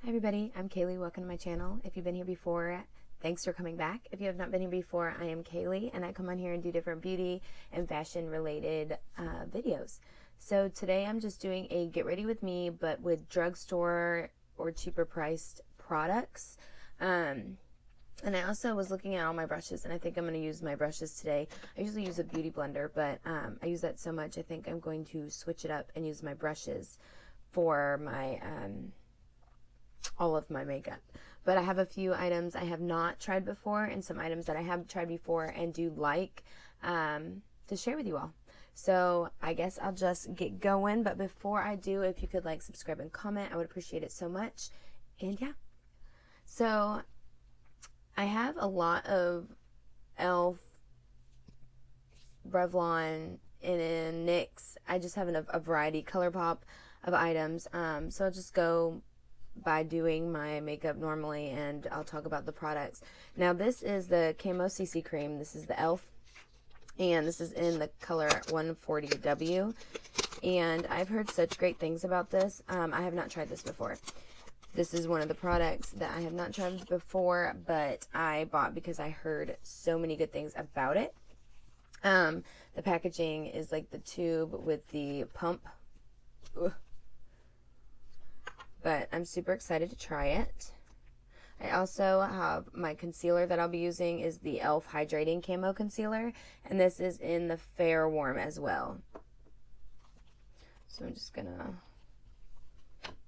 Hi everybody, I'm Kaylee. Welcome to my channel. If you've been here before, thanks for coming back. If you have not been here before, I am Kaylee and I come on here and do different beauty and fashion related videos. So today I'm just doing a get ready with me, but with drugstore or cheaper priced products. And I also was looking at all my brushes, and I think I'm going to use my brushes today. I usually use a beauty blender, but I use that so much I think I'm going to switch it up and use my brushes for my all of my makeup. But I have a few items I have not tried before and some items that I have tried before and do like to share with you all. So I guess I'll just get going, but before I do, if you could like, subscribe, and comment, I would appreciate it so much. And yeah, so I have a lot of e.l.f., Revlon, and NYX. I just have a variety, ColourPop of items. So I'll just go by doing my makeup normally, and I'll talk about the products. Now this is the Camo CC cream. This is the e.l.f. and this is in the color 140W, and I've heard such great things about this. I have not tried this before. This is one of the products that I have not tried before, but I bought because I heard so many good things about it. The packaging is like the tube with the pump. Ugh. But I'm super excited to try it. I also have my concealer that I'll be using is the e.l.f. Hydrating Camo Concealer, and this is in the Fair Warm as well. So I'm just gonna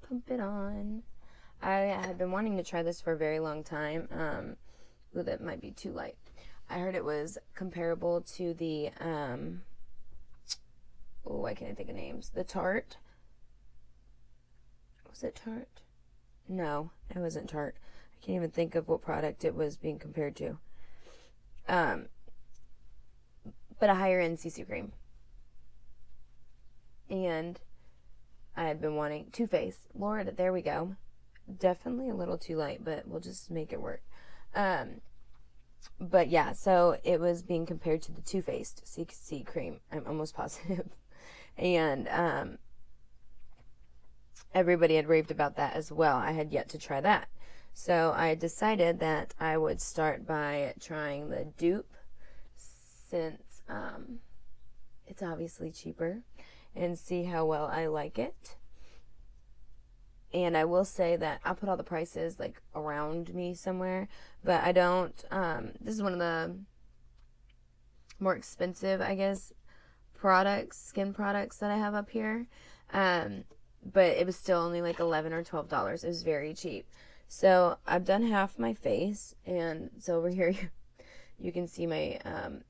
pump it on. I had been wanting to try this for a very long time. Ooh, that might be too light. I heard it was comparable to the, oh, why can't I think of names? The Tarte. Was it Tarte? No, it wasn't Tarte. I can't even think of what product it was being compared to. But a higher end CC cream. And I had been wanting Too Faced. Lord, there we go. Definitely a little too light, but we'll just make it work. But yeah, so it was being compared to the Too Faced CC cream. I'm almost positive. And everybody had raved about that as well. I had yet to try that. So I decided that I would start by trying the dupe, since it's obviously cheaper, and see how well I like it. And I will say that I'll put all the prices like around me somewhere, but I don't, this is one of the more expensive, I guess, products, skin products that I have up here. But it was still only like $11 or $12. It was very cheap. So I've done half my face, and so over here you can see my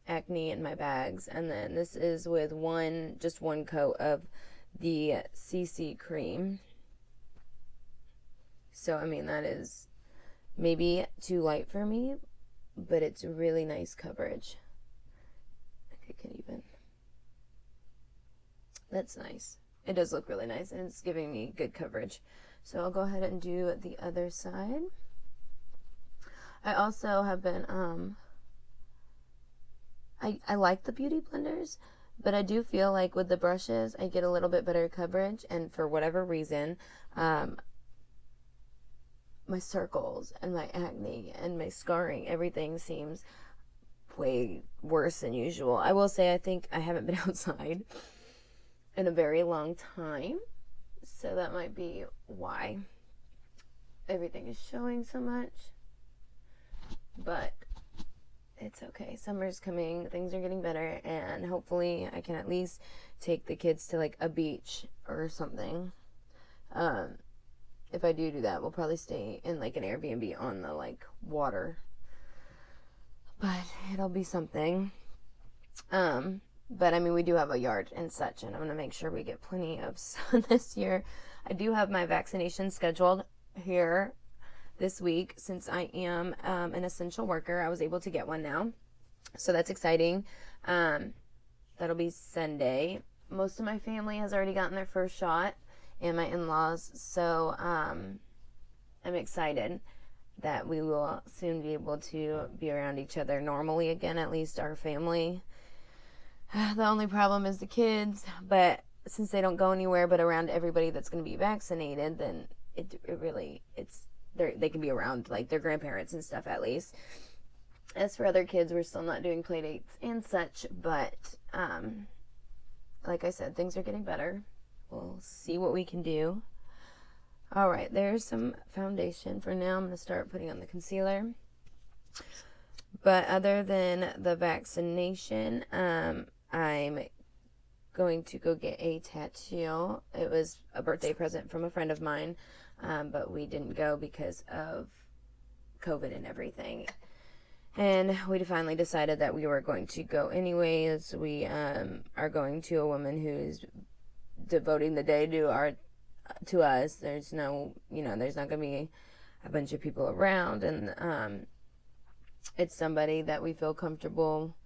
acne and my bags. And then this is with just one coat of the CC cream. So I mean, that is maybe too light for me, but it's really nice coverage. I can even. That's nice. It does look really nice, and it's giving me good coverage. So I'll go ahead and do the other side. I also have been, I like the beauty blenders, but I do feel like with the brushes, I get a little bit better coverage, and for whatever reason, my circles and my acne and my scarring, everything seems way worse than usual. I will say I think I haven't been outside in a very long time, so that might be why everything is showing so much, but it's okay. Summer's coming, things are getting better, and hopefully I can at least take the kids to like a beach or something. If I do that, we'll probably stay in like an Airbnb on the like water, but it'll be something. But I mean, we do have a yard and such, and I'm going to make sure we get plenty of sun this year. I do have my vaccination scheduled here this week. Since I am an essential worker, I was able to get one now. So that's exciting. That'll be Sunday. Most of my family has already gotten their first shot, and my in-laws. So I'm excited that we will soon be able to be around each other normally again, at least our family. The only problem is the kids, but since they don't go anywhere but around everybody that's going to be vaccinated, then it really, they can be around like their grandparents and stuff at least. As for other kids, we're still not doing play dates and such, but like I said, things are getting better. We'll see what we can do. All right, there's some foundation. For now, I'm going to start putting on the concealer. But other than the vaccination, I'm going to go get a tattoo. It was a birthday present from a friend of mine, but we didn't go because of COVID and everything. And we finally decided that we were going to go anyways. We are going to a woman who's devoting the day to us. There's no, there's not going to be a bunch of people around, and it's somebody that we feel comfortable,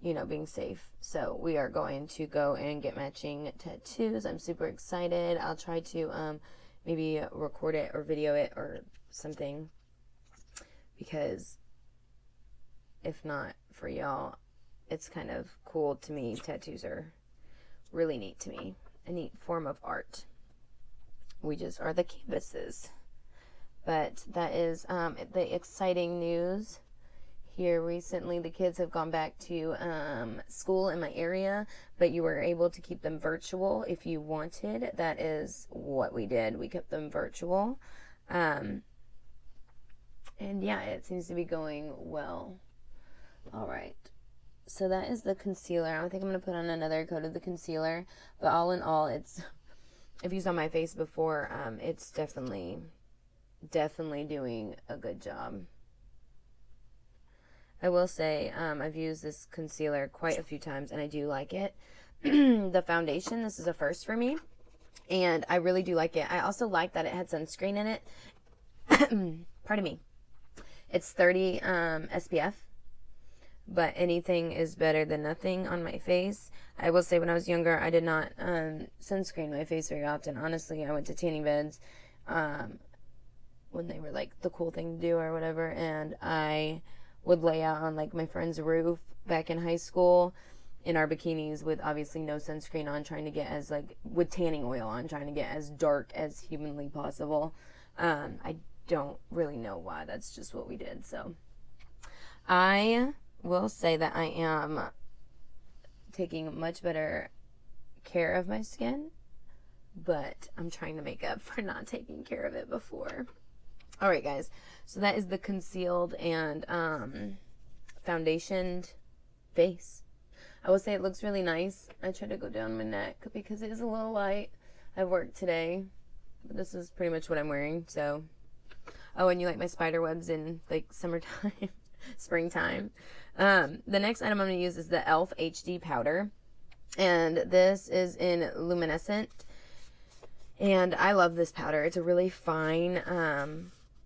being safe. So we are going to go and get matching tattoos. I'm super excited. I'll try to maybe record it or video it or something, because if not for y'all, it's kind of cool to me. Tattoos are really neat to me. A neat form of art. We just are the canvases. But that is the exciting news. Here recently, the kids have gone back to school in my area, but you were able to keep them virtual if you wanted. That is what we did. We kept them virtual. And yeah, it seems to be going well. All right. So that is the concealer. I think I'm going to put on another coat of the concealer. But all in all, if you saw my face before, it's definitely doing a good job. I will say, I've used this concealer quite a few times, and I do like it. The foundation, this is a first for me, and I really do like it. I also like that it had sunscreen in it. Pardon me. It's 30 SPF, but anything is better than nothing on my face. I will say, when I was younger, I did not sunscreen my face very often. Honestly, I went to tanning beds when they were like the cool thing to do or whatever, and I would lay out on like my friend's roof back in high school in our bikinis with obviously no sunscreen on, trying to get as with tanning oil on, trying to get as dark as humanly possible. I don't really know why. That's just what we did. So I will say that I am taking much better care of my skin, but I'm trying to make up for not taking care of it before. All right, guys, so that is the concealed and foundationed face. I will say it looks really nice. I try to go down my neck because it is a little light. I worked today, but this is pretty much what I'm wearing. So, oh, and you like my spider webs in like summertime, springtime. The next item I'm going to use is the e.l.f. HD powder, and this is in Luminescent. And I love this powder. It's a really fine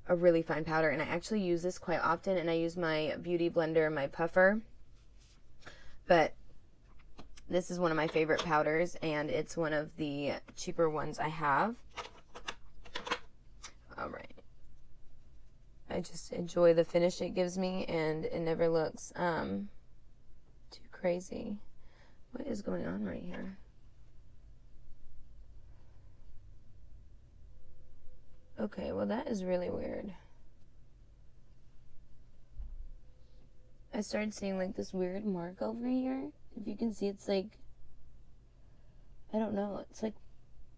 powder, and I actually use this quite often, and I use my beauty blender, my puffer, but this is one of my favorite powders, and it's one of the cheaper ones I have. All right. I just enjoy the finish it gives me, and it never looks too crazy. What is going on right here? Okay, well that is really weird. I started seeing like this weird mark over here. If you can see, it's like, I don't know, it's like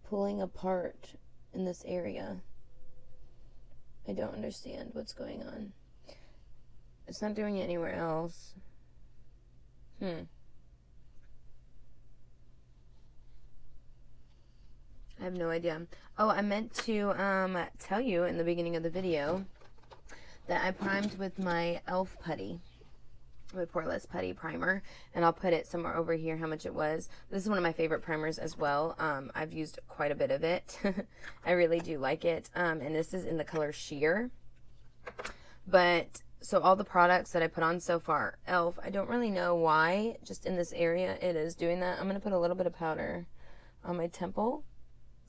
pulling apart in this area. I don't understand what's going on. It's not doing it anywhere else. I have no idea. Oh, I meant to tell you in the beginning of the video that I primed with my e.l.f. putty, my Poreless putty primer, and I'll put it somewhere over here how much it was. This is one of my favorite primers as well. I've used quite a bit of it. I really do like it, and this is in the color Sheer. But so all the products that I put on so far, e.l.f., I don't really know why, just in this area it is doing that. I'm going to put a little bit of powder on my temple,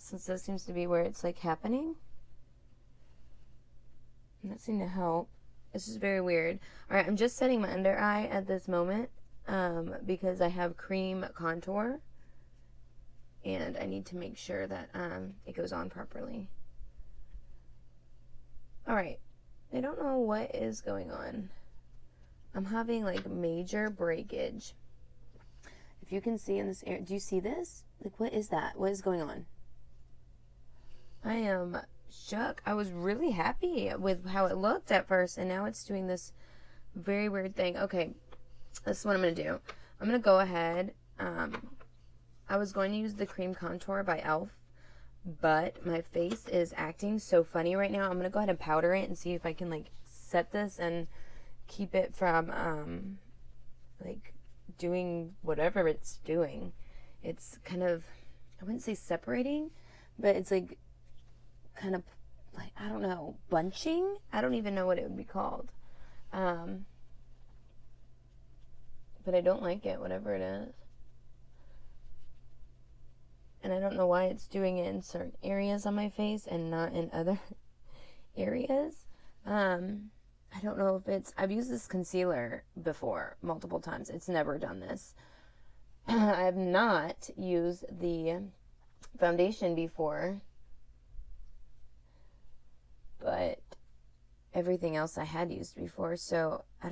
since that seems to be where it's like happening. And that seemed to help. It's just very weird. Alright, I'm just setting my under eye at this moment because I have cream contour, and I need to make sure that it goes on properly. Alright. I don't know what is going on. I'm having like major breakage. If you can see in this area, do you see this? Like, what is that? What is going on? I am shook. I was really happy with how it looked at first, and now it's doing this very weird thing. Okay, this is what I'm going to do. I'm going to go ahead. I was going to use the cream contour by e.l.f., but my face is acting so funny right now. I'm going to go ahead and powder it and see if I can, like, set this and keep it from, like, doing whatever it's doing. It's kind of, I wouldn't say separating, but it's, like, kind of, like, I don't know, bunching? I don't even know what it would be called. But I don't like it, whatever it is. And I don't know why it's doing it in certain areas on my face and not in other areas. I don't know if it's, I've used this concealer before multiple times. It's never done this. I have not used the foundation before, but everything else I had used before. So I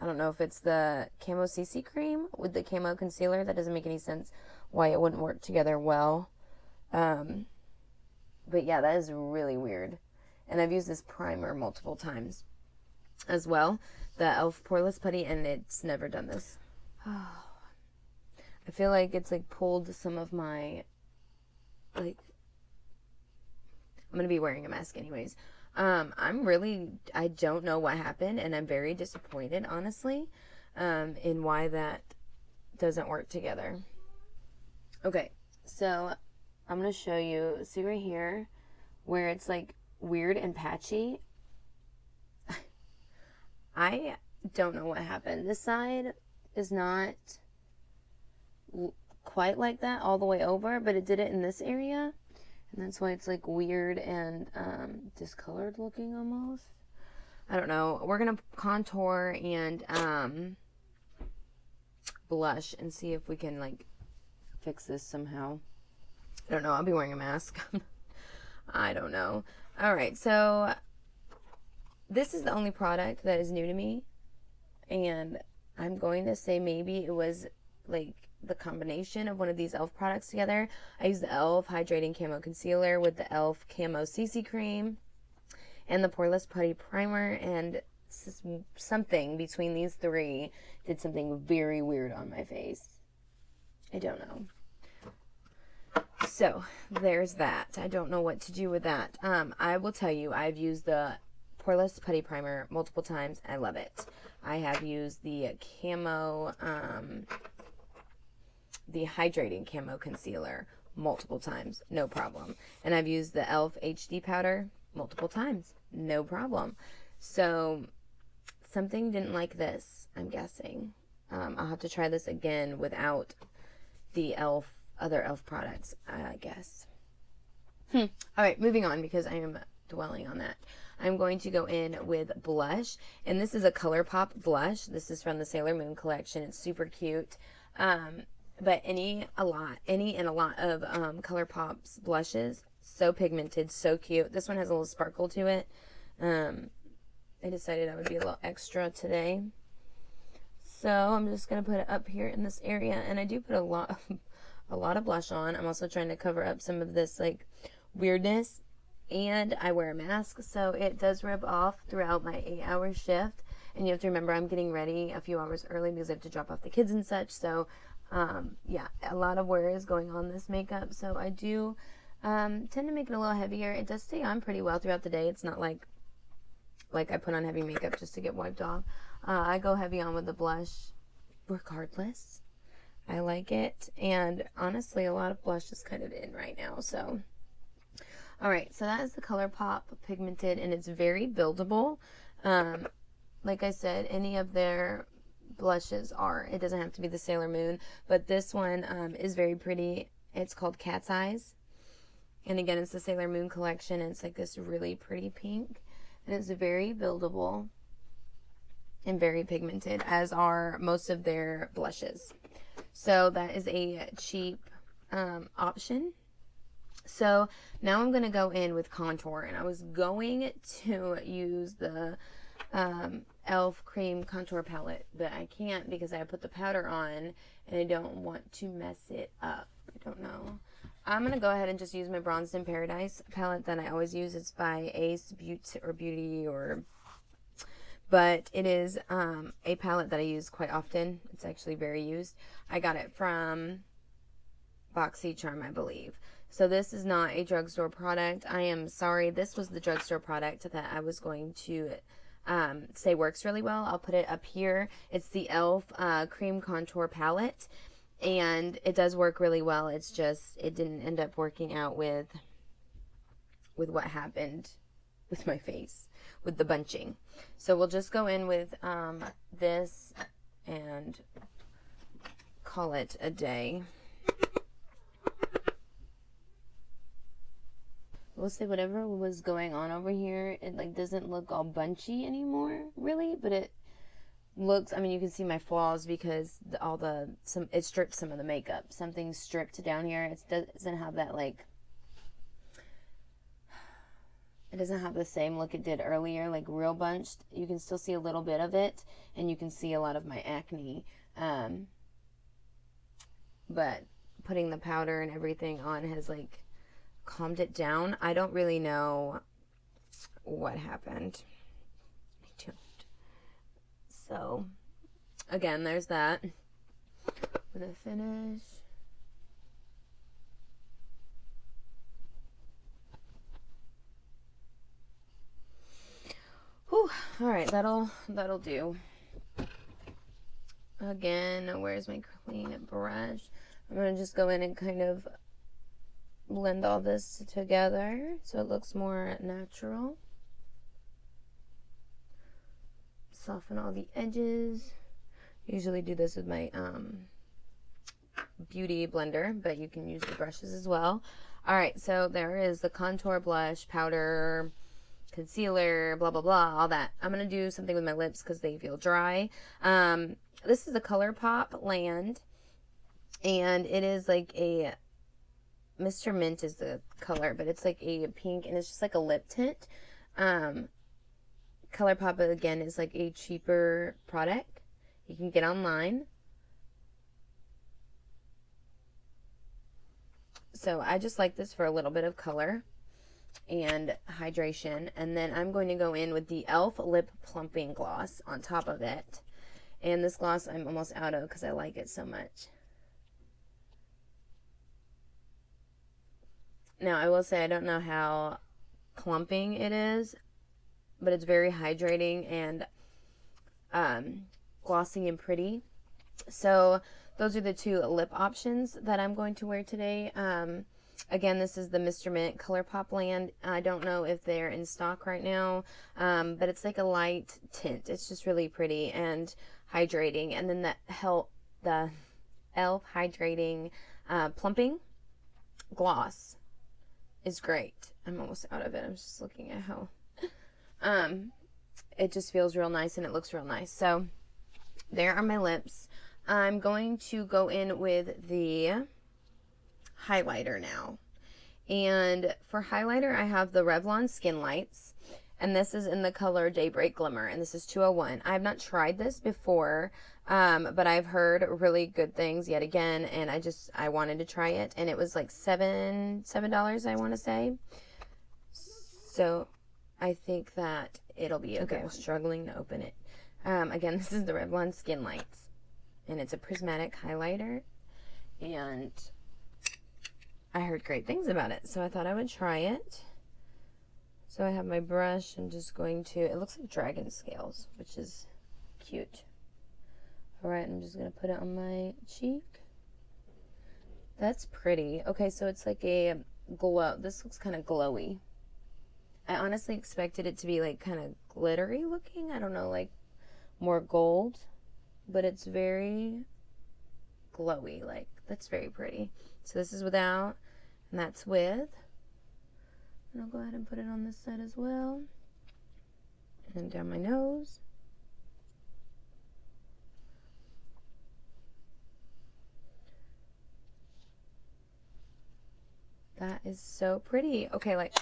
don't know if it's the Camo CC cream with the Camo concealer. That doesn't make any sense why it wouldn't work together well. But yeah, that is really weird. And I've used this primer multiple times as well, the e.l.f. Poreless Putty, and it's never done this. I feel like it's like pulled some of my, like, I'm gonna be wearing a mask anyways. I don't know what happened, and I'm very disappointed, honestly, in why that doesn't work together. Okay, so I'm gonna show you, see right here, where it's like weird and patchy. I don't know what happened. This side is not quite like that all the way over, but it did it in this area. And that's why it's like weird and discolored looking almost. I don't know. We're going to contour and blush and see if we can like fix this somehow. I don't know. I'll be wearing a mask. I don't know. Alright, so this is the only product that is new to me. And I'm going to say maybe it was like the combination of one of these e.l.f. products together. I use the e.l.f. Hydrating Camo Concealer with the e.l.f. Camo CC Cream and the Poreless Putty Primer, and something between these three did something very weird on my face. I don't know. So, there's that. I don't know what to do with that. I will tell you, I've used the Poreless Putty Primer multiple times. I love it. I have used the Camo, the Hydrating Camo Concealer multiple times. No problem. And I've used the e.l.f. HD Powder multiple times. No problem. So, something didn't like this, I'm guessing. I'll have to try this again without the other e.l.f. products, I guess. Alright, moving on because I am dwelling on that. I'm going to go in with blush, and this is a ColourPop blush. This is from the Sailor Moon collection. It's super cute. But any and a lot of ColourPop's blushes, so pigmented, so cute. This one has a little sparkle to it. I decided I would be a little extra today. So I'm just going to put it up here in this area, and I do put a lot of blush on. I'm also trying to cover up some of this like weirdness, and I wear a mask, so it does rub off throughout my 8-hour shift. And you have to remember I'm getting ready a few hours early because I have to drop off the kids and such. So yeah, a lot of wear is going on this makeup, so I do tend to make it a little heavier. It does stay on pretty well throughout the day. It's not like I put on heavy makeup just to get wiped off. I go heavy on with the blush regardless. I like it, and honestly a lot of blush is kind of in right now. So alright, so that is the ColourPop Pigmented, and it's very buildable. Like I said, any of their blushes are. It doesn't have to be the Sailor Moon, but this one is very pretty. It's called Cat's Eyes, and again, it's the Sailor Moon collection. It's like this really pretty pink, and it's very buildable and very pigmented, as are most of their blushes. So that is a cheap option So now I'm going to go in with contour, and I was going to use the e.l.f. cream contour palette, but I can't because I put the powder on and I don't want to mess it up. I don't know. I'm going to go ahead and just use my Bronzed in Paradise palette that I always use. It's by Ace Beauty, but it is a palette that I use quite often. It's actually very used. I got it from BOXYCHARM, I believe. So this is not a drugstore product. I am sorry. This was the drugstore product that I was going to say works really well. I'll put it up here. It's the e.l.f. Cream Contour Palette, and it does work really well. It's just, it didn't end up working out with what happened with my face, with the bunching. So we'll just go in with this and call it a day. We'll say whatever was going on over here, it like doesn't look all bunchy anymore, really, but it looks, I mean, you can see my flaws because it stripped some of the makeup. Something's stripped down here. It doesn't have that, like, it doesn't have the same look it did earlier, like real bunched. You can still see a little bit of it, and you can see a lot of my acne. But putting the powder and everything on has, like, calmed it down. I don't really know what happened. I don't. So, again, there's that. I'm gonna finish. Whew. All right, that'll do. Again, where's my clean brush? I'm gonna just go in and kind of blend all this together so it looks more natural. Soften all the edges. Usually do this with my beauty blender, but you can use the brushes as well. Alright, so there is the contour, blush, powder, concealer, blah blah blah, all that. I'm gonna do something with my lips because they feel dry. This is the ColourPop Land, and it is like a Mr. Mint is the color, but it's like a pink, and it's just like a lip tint. ColourPop, again, is like a cheaper product you can get online. So I just like this for a little bit of color and hydration. And then I'm going to go in with the e.l.f. Lip Plumping Gloss on top of it. And this gloss I'm almost out of because I like it so much. Now, I will say I don't know how clumping it is, but it's very hydrating and glossy and pretty. So those are the two lip options that I'm going to wear today. Again, this is the Mr. Mint ColourPop Land. I don't know if they're in stock right now, but it's like a light tint. It's just really pretty and hydrating. And then the e.l.f. Hydrating Plumping Gloss is great. I'm almost out of it. I'm just looking at how it just feels real nice and it looks real nice. So there are my lips. I'm going to go in with the highlighter now. And for highlighter, I have the Revlon Skin Lights, and this is in the color Daybreak Glimmer, and this is 201. I have not tried this before, but I've heard really good things yet again, and I wanted to try it, and it was like $7, I want to say. So I think that it'll be okay. I'm struggling to open it. Again, this is the Revlon Skin Lights, and it's a prismatic highlighter, and I heard great things about it, so I thought I would try it. So I have my brush. I'm just going to, it looks like dragon scales, which is cute. Alright, I'm just going to put it on my cheek. That's pretty. Okay, so it's like a glow. This looks kind of glowy. I honestly expected it to be like kind of glittery looking. I don't know, like more gold. But it's very glowy. Like, that's very pretty. So this is without, and that's with. And I'll go ahead and put it on this side as well. And down my nose. That is so pretty. Okay, like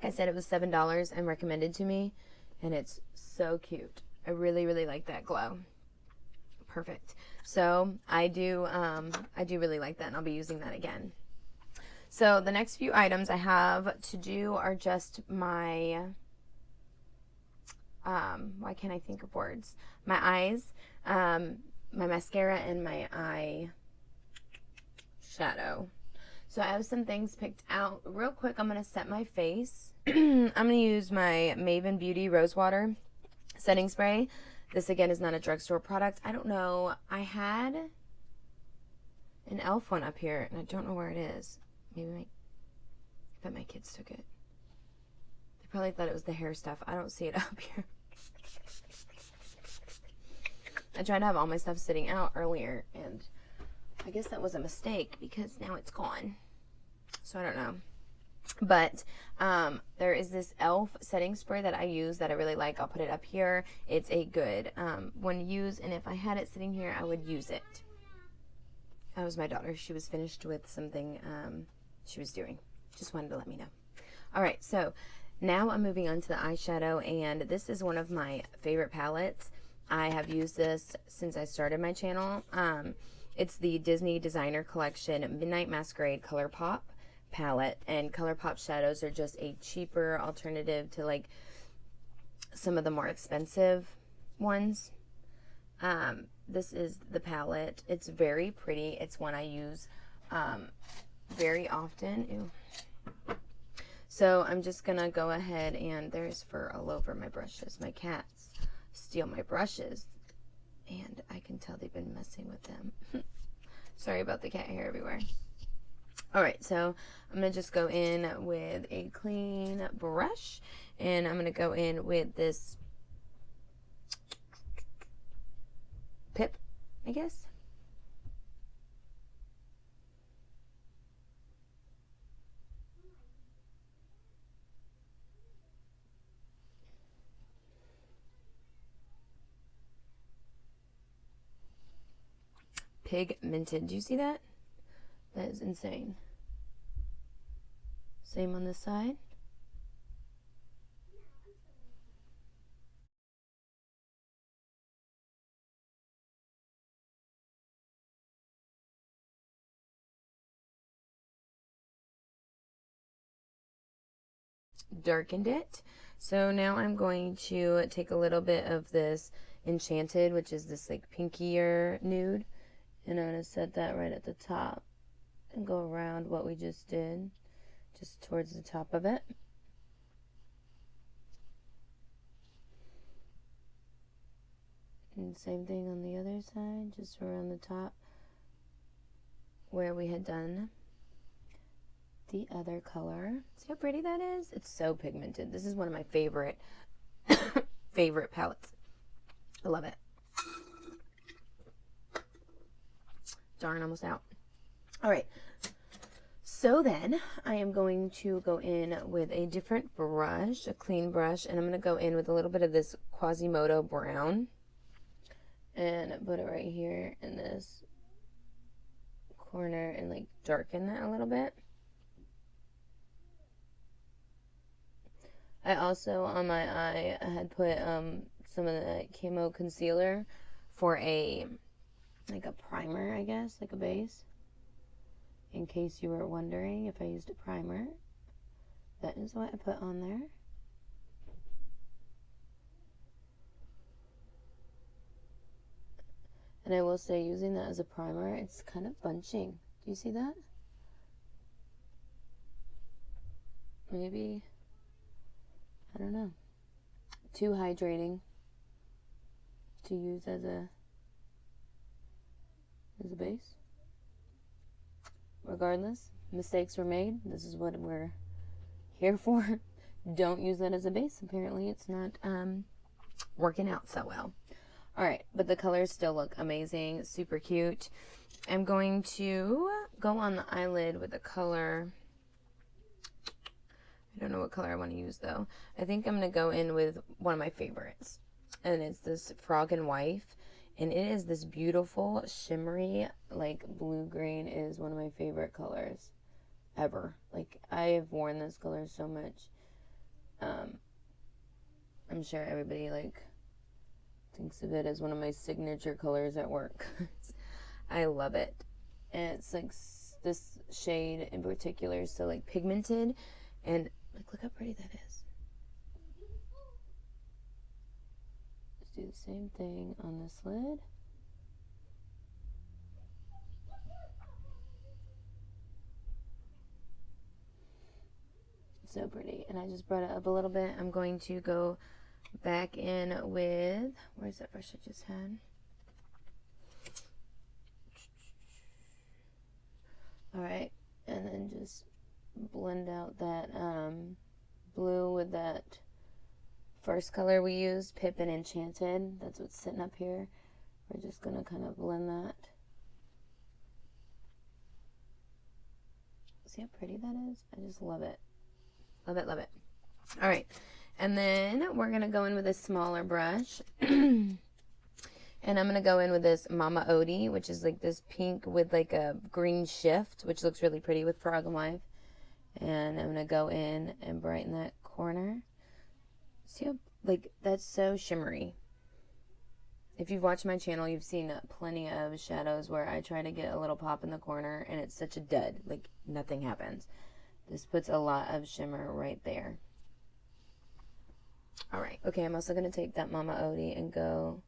I said, it was $7 and recommended to me, and it's so cute. I really, really like that glow. Perfect. So I do really like that, and I'll be using that again. So the next few items I have to do are just my, why can't I think of words? My eyes, my mascara, and my eye shadow. So I have some things picked out. Real quick, I'm going to set my face. I'm going to use my Maven Beauty Rose Water setting spray. This, again, is not a drugstore product. I don't know. I had an e.l.f. one up here, and I don't know where it is. Maybe I bet my kids took it. They probably thought it was the hair stuff. I don't see it up here. I tried to have all my stuff sitting out earlier, and I guess that was a mistake because now it's gone. So I don't know. But there is this e.l.f. setting spray that I use that I really like. I'll put it up here. It's a good one to use, and if I had it sitting here, I would use it. That was my daughter. She was finished with something she was doing. Just wanted to let me know. All right, so now I'm moving on to the eyeshadow, and this is one of my favorite palettes. I have used this since I started my channel. It's the Disney Designer Collection Midnight Masquerade ColourPop palette, and ColourPop shadows are just a cheaper alternative to like some of the more expensive ones. This is the palette. It's very pretty. It's one I use very often. Ew. So I'm just gonna go ahead, and there's fur all over my brushes. My cats steal my brushes, and I can tell they've been messing with them. Sorry about the cat hair everywhere. Alright, so I'm going to just go in with a clean brush, and I'm going to go in with this Pip, I guess. Pigmented. Do you see that? That is insane. Same on this side. Darkened it. So now I'm going to take a little bit of this Enchanted, which is this like pinkier nude, and I'm going to set that right at the top and go around what we just did, just towards the top of it. And same thing on the other side, just around the top where we had done the other color. See how pretty that is? It's so pigmented. This is one of my favorite favorite palettes. I love it. Darn, almost out. Alright, so then I am going to go in with a different brush, a clean brush, and I'm going to go in with a little bit of this Quasimodo brown and put it right here in this corner and like darken that a little bit. I also, on my eye, I had put some of the camo concealer for a, like a primer, I guess, like a base. In case you were wondering if I used a primer, that is what I put on there. And I will say, using that as a primer, it's kind of bunching. Do you see that? Maybe, I don't know, too hydrating to use as a base. Regardless, mistakes were made. This is what we're here for. Don't use that as a base. Apparently it's not working out so well. Alright, but the colors still look amazing. Super cute. I'm going to go on the eyelid with a color. I don't know what color I want to use though. I think I'm going to go in with one of my favorites. And it's this Frog and Wife. And it is this beautiful shimmery, like blue-green is one of my favorite colors. ever. Like, I have worn this color so much. I'm sure everybody, like, thinks of it as one of my signature colors at work. I love it. And it's, like, this shade in particular is so, like, pigmented. And, like, look how pretty that is. Let's do the same thing on this lid. So pretty. And I just brought it up a little bit. I'm going to go back in with, where's that brush I just had? Alright, and then just blend out that blue with that first color we used, Pip and Enchanted. That's what's sitting up here. We're just going to kind of blend that. See how pretty that is? I just love it. Love it, love it. Alright, and then we're going to go in with a smaller brush. And I'm going to go in with this Mama Odie, which is like this pink with like a green shift, which looks really pretty with Frog and Life. And I'm going to go in and brighten that corner. See how, like, that's so shimmery. If you've watched my channel, you've seen plenty of shadows where I try to get a little pop in the corner and it's such a dud. Like, nothing happens. This puts a lot of shimmer right there. Alright, okay, I'm also going to take that Mama Odie and go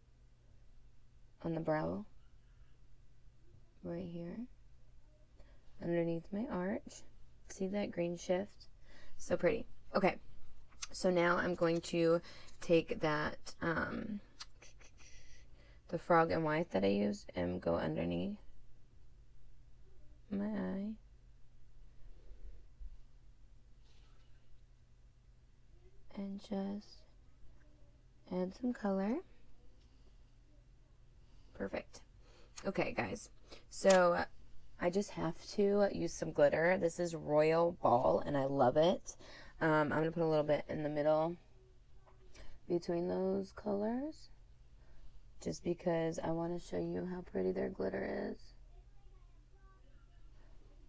on the brow right here underneath my arch. See that green shift? So pretty. Okay, so now I'm going to take that the Frog and White that I used and go underneath my eye. And just add some color. Perfect. Okay, guys. So I just have to use some glitter. This is Royal Ball, and I love it. I'm going to put a little bit in the middle between those colors, just because I want to show you how pretty their glitter is.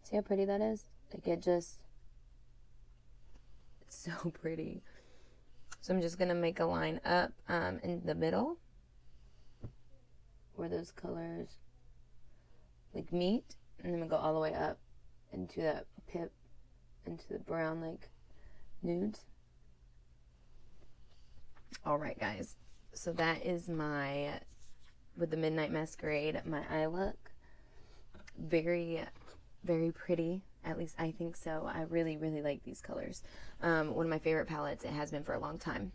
See how pretty that is? Like, it's so pretty. So I'm just going to make a line up in the middle where those colors like meet, and then I'm going to go all the way up into that Pip, into the brown like nudes. Alright, guys, so that is my, with the Midnight Masquerade, my eye look. Very, very pretty. At least I think so. I really, really like these colors. One of my favorite palettes. It has been for a long time.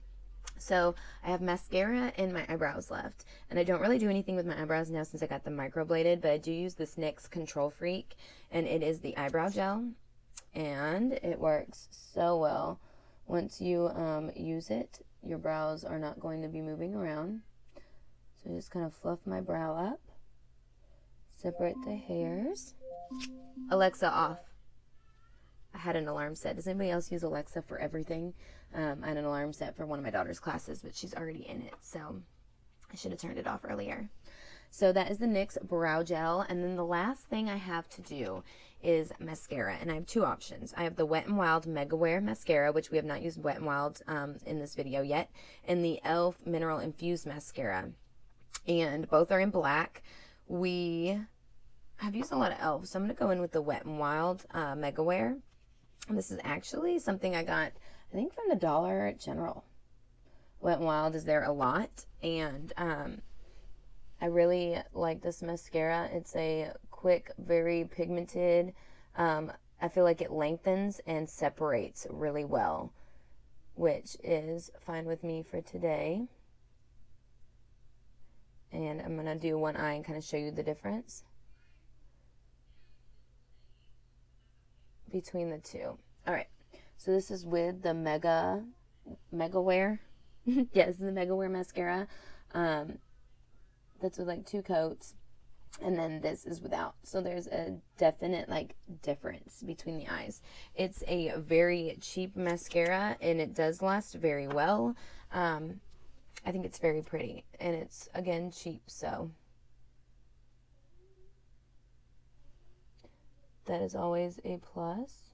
So I have mascara and my eyebrows left. And I don't really do anything with my eyebrows now since I got them microbladed. But I do use this NYX Control Freak. And it is the eyebrow gel. And it works so well. Once you use it, your brows are not going to be moving around. So I just kind of fluff my brow up. Separate the hairs. Alexa off. I had an alarm set. Does anybody else use Alexa for everything? I had an alarm set for one of my daughter's classes, but she's already in it, so I should have turned it off earlier. So that is the NYX Brow Gel, and then the last thing I have to do is mascara, and I have two options. I have the Wet n Wild Mega Wear Mascara, which we have not used Wet n Wild in this video yet, and the e.l.f. Mineral Infused Mascara, and both are in black. I've used a lot of e.l.f., so I'm going to go in with the Wet n Wild Mega Wear. And this is actually something I got, I think, from the Dollar General. Wet n Wild is there a lot, and I really like this mascara. It's a quick, very pigmented. I feel like it lengthens and separates really well, which is fine with me for today. And I'm going to do one eye and kind of show you the difference between the two. Alright, so this is with the Mega Wear. Yes, this is the Mega Wear mascara. That's with like 2 coats. And then this is without. So there's a definite like difference between the eyes. It's a very cheap mascara and it does last very well. I think it's very pretty. And it's, again, cheap, so that is always a plus.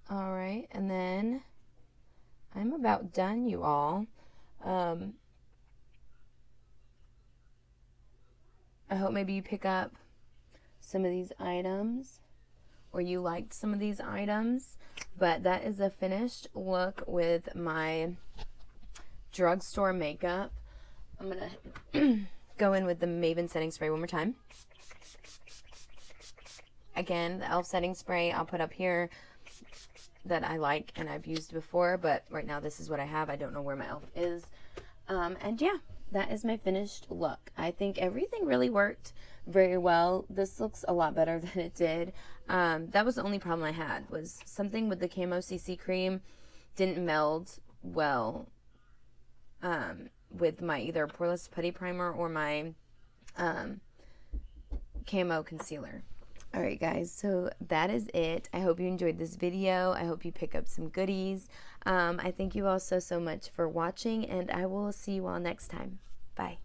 All right, and then I'm about done, you all. I hope maybe you pick up some of these items, or you liked some of these items, but that is a finished look with my drugstore makeup. I'm gonna go in with the Maven setting spray one more time. Again, the e.l.f. setting spray I'll put up here that I like and I've used before, but right now this is what I have. I don't know where my e.l.f. is. And yeah, that is my finished look. I think everything really worked very well. This looks a lot better than it did. That was the only problem I had, was something with the Camo CC cream didn't meld well with my either Poreless Putty Primer or my Camo Concealer. Alright guys, so that is it. I hope you enjoyed this video. I hope you pick up some goodies. I thank you all so much for watching, and I will see you all next time. Bye.